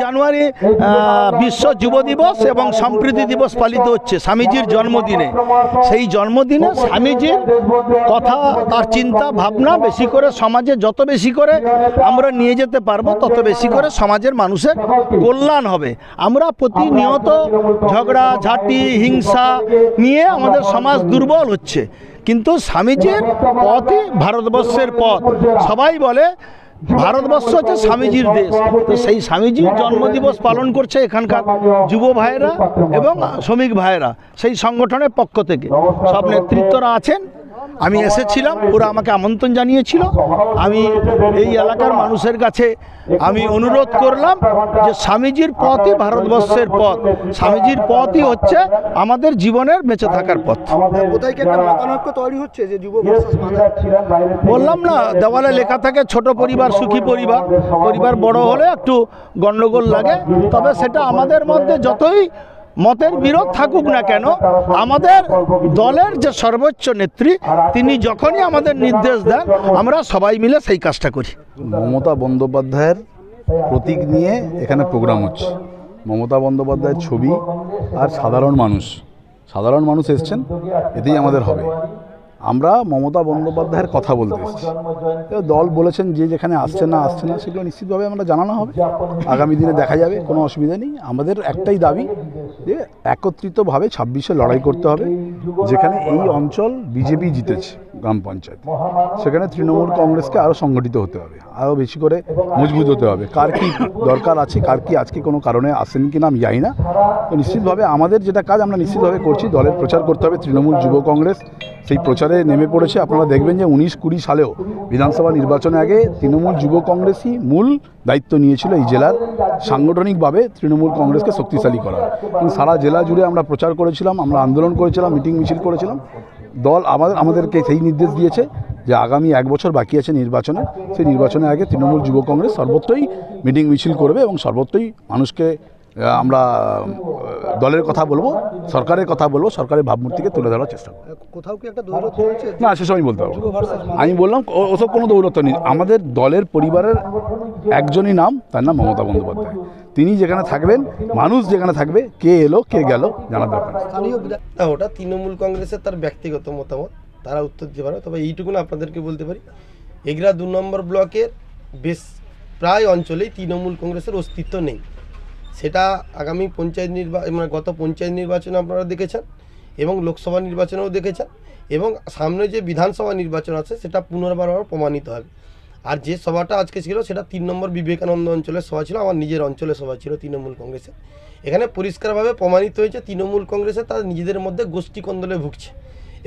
জানুয়ারি বিশ্ব যুব দিবস এবং সম্প্রীতি দিবস পালিত হচ্ছে স্বামীজির জন্মদিনে। সেই জন্মদিনে স্বামীজির কথা, তার চিন্তা ভাবনা বেশি করে সমাজে যত বেশি করে আমরা নিয়ে যেতে পারবো তত বেশি করে সমাজের মানুষের কল্যাণ হবে। আমরা প্রতিনিয়ত ঝগড়া ঝাঁটি হিংসা নিয়ে আমাদের সমাজ দুর্বল হচ্ছে, কিন্তু স্বামীজির পথই ভারতবর্ষের পথ। সবাই বলে ভারতবর্ষ হচ্ছে স্বামীজির দেশ, তো সেই স্বামীজির জন্মদিবস পালন করছে এখানকার যুব ভাইয়েরা এবং শ্রমিক ভাইয়েরা। সেই সংগঠনের পক্ষ থেকে সব নেতৃত্বরা আছেন। আমি এসেছিলাম, ওরা আমাকে আমন্ত্রণ জানিয়েছিল। আমি এই এলাকার মানুষের কাছে আমি অনুরোধ করলাম যে স্বামীজির পথই ভারতবর্ষের পথ, স্বামীজির পথই হচ্ছে আমাদের জীবনের বেঁচে থাকার পথ। কোথায় কি একটা মতানৈক্য তৈরি হচ্ছে যে যুব ভার্সেস মাতা? বললাম না, দেওয়ালে লেখা থাকে ছোট পরিবার সুখী পরিবার, পরিবার বড় হলে একটু গণ্ডগোল লাগে। তবে সেটা আমাদের মধ্যে যতই মতের বিরোধ থাকুক না কেন, আমাদের দলের যে সর্বোচ্চ নেত্রী তিনি যখনই আমাদের নির্দেশ দেন আমরা সবাই মিলে সেই কাজটা করি। মমতা বন্দ্যোপাধ্যায়ের প্রতীক নিয়ে এখানে প্রোগ্রাম হচ্ছে। মমতা বন্দ্যোপাধ্যায়ের ছবি আর সাধারণ মানুষ এসছেন, এতেই আমাদের হবে। আমরা মমতা বন্দ্যোপাধ্যায়ের কথা বলতে এসেছি। দল বলেছেন যে যেখানে আসছে না সেগুলো নিশ্চিতভাবে আমরা জানানো হবে, আগামী দিনে দেখা যাবে, কোনো অসুবিধা নেই। আমাদের একটাই দাবি যে একত্রিতভাবে 26-এ লড়াই করতে হবে। যেখানে এই অঞ্চল বিজেপি জিতেছে গ্রাম পঞ্চায়েত, সেখানে তৃণমূল কংগ্রেসকে আরও সংগঠিত হতে হবে, আরও বেশি করে মজবুত হতে হবে। কার কী দরকার আছে, কার কি আজকে কোনো কারণে আসেন কি না আমি জানি না, তো নিশ্চিতভাবে আমাদের যেটা কাজ আমরা নিশ্চিতভাবে করছি। দলের প্রচার করতে হবে। তৃণমূল যুব কংগ্রেস সেই প্রচারে নেমে পড়েছে। আপনারা দেখবেন যে 19-20 সালেও বিধানসভা নির্বাচনের আগে তৃণমূল যুব কংগ্রেসই মূল দায়িত্ব নিয়েছিল এই জেলার সাংগঠনিকভাবে তৃণমূল কংগ্রেসকে শক্তিশালী করা। এবং সারা জেলা জুড়ে আমরা প্রচার করেছিলাম, আমরা আন্দোলন করেছিলাম, মিটিং মিছিল করেছিলাম। দল আমাদেরকে সেই নির্দেশ দিয়েছে যে আগামী 1 বছর বাকি আছে নির্বাচনে, সেই নির্বাচনের আগে তৃণমূল যুব কংগ্রেস সর্বত্রই মিটিং মিছিল করবে এবং সর্বত্রই মানুষকে আমরা দলের কথা বলবো, সরকারের কথা বলবো, সরকারের ভাবমূর্তিকে তুলে ধরার চেষ্টা করবো। কোথাও কি একটা দৌড় চলছে? না, সেসব আমি বলতে পারবো। আমি বললাম ওসব কোনো দৌড়ত্ব নেই। আমাদের দলের পরিবারের একজনই নাম, তার নাম মমতা বন্দ্যোপাধ্যায়। তিনি যেখানে থাকবেন, মানুষ যেখানে থাকবে, কে এলো কে গেল জানার দরকার। ওটা তৃণমূল কংগ্রেসের তার ব্যক্তিগত মতামত, তারা উত্তর দিতে পারে। তবে এইটুকুন আপনাদেরকে বলতে পারি, এগরা 2 নম্বর ব্লকের বেশ প্রায় অঞ্চলেই তৃণমূল কংগ্রেসের অস্তিত্ব নেই। সেটা আগামী পঞ্চায়েত মানে গত পঞ্চায়েত নির্বাচনে আপনারা দেখেছেন এবং লোকসভা নির্বাচনেও দেখেছেন, এবং সামনে যে বিধানসভা নির্বাচন আছে সেটা পুনর্বার প্রমাণিত হবে। আর যে সভাটা আজকে ছিল সেটা 3 নম্বর বিবেকানন্দ অঞ্চলের সভা ছিল, আমার নিজের অঞ্চলের সভা ছিল তৃণমূল কংগ্রেসের। এখানে পরিষ্কারভাবে প্রমাণিত হয়েছে তৃণমূল কংগ্রেসে তার নিজেদের মধ্যে গোষ্ঠী কন্দলে ভুগছে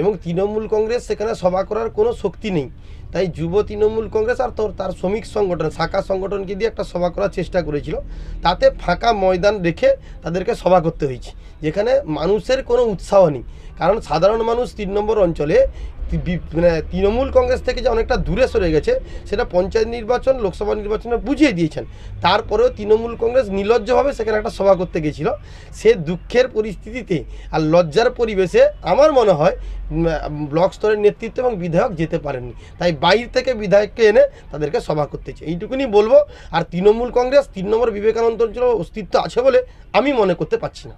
এবং তৃণমূল কংগ্রেস সেখানে সভা করার কোনো শক্তি নেই। তাই যুব তৃণমূল কংগ্রেস আর তার শ্রমিক সংগঠন শাখা সংগঠনকে দিয়ে একটা সভা করার চেষ্টা করেছিল, তাতে ফাঁকা ময়দান রেখে তাদেরকে সভা করতে হয়েছে, যেখানে মানুষের কোনো উৎসাহ নেই। কারণ সাধারণ মানুষ 3 নম্বর অঞ্চলে মানে তৃণমূল কংগ্রেস থেকে যে অনেকটা দূরে সরে গেছে সেটা পঞ্চায়েত নির্বাচন লোকসভা নির্বাচনে বুঝিয়ে দিয়েছেন। তারপরেও তৃণমূল কংগ্রেস নির্লজ্জভাবে সেখানে একটা সভা করতে গেছিল। সে দুঃখের পরিস্থিতিতে আর লজ্জার পরিবেশে আমার মনে হয় ব্লক স্তরের নেতৃত্ব এবং বিধায়ক যেতে পারেননি, তাই বাইরে থেকে বিধায়ককে এনে তাদেরকে সভা করতেছে, এইটুকুনি বলবো। আর তৃণমূল কংগ্রেস 3 নম্বর বিবেকানন্দ অঞ্চলের অস্তিত্ব আছে বলে আমি মনে করতে পারছি না।